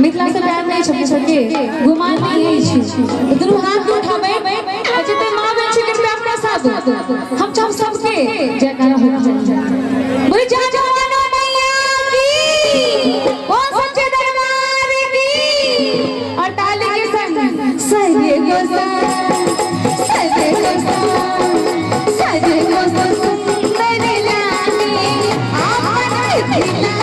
मिथिला से प्यार नहीं छपे सके गुमान नहीं है इसी दोनों हाथ उठावे जितने मां बहन से कृपया अपना साथ हम सबके जयकारा हो जाए बोले जय जवानो मैया की बोल सच्चे दरबार की और ताली के संग सजे गोसा सजे गोसा सुंदर लागे आपन दिला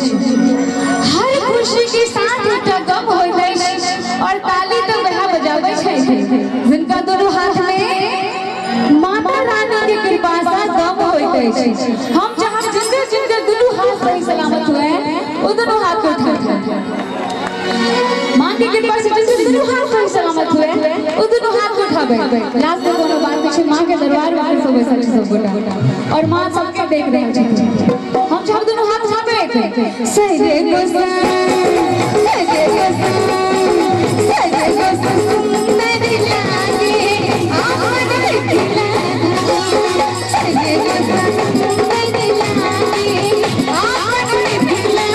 हर खुशी के साथ एक गम होइत अछि और ताली तो वह बजाबै छै जिनका दोनों हाथ में माता रानी के कृपा से गम होइत अछि हम चाहब जिनके दोनों हाथ सही सलामत हुए वो दोनों हाथ को उठाएं मां की कृपा से जिनके दोनों हाथ सही सलामत हुए वो दोनों हाथ को उठावे लास्ट में दोनों बात पीछे मां के दरबार में सब बैठल सब गोटा और मां सबके देख रहे हैं हम चाहब दोनों हाथ उठावे सजे गोसा सजे गोसा सजे गोसा सुंदर लागे आपन दिला सजे गोसा सुंदर लागे आपन दिला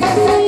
ससुर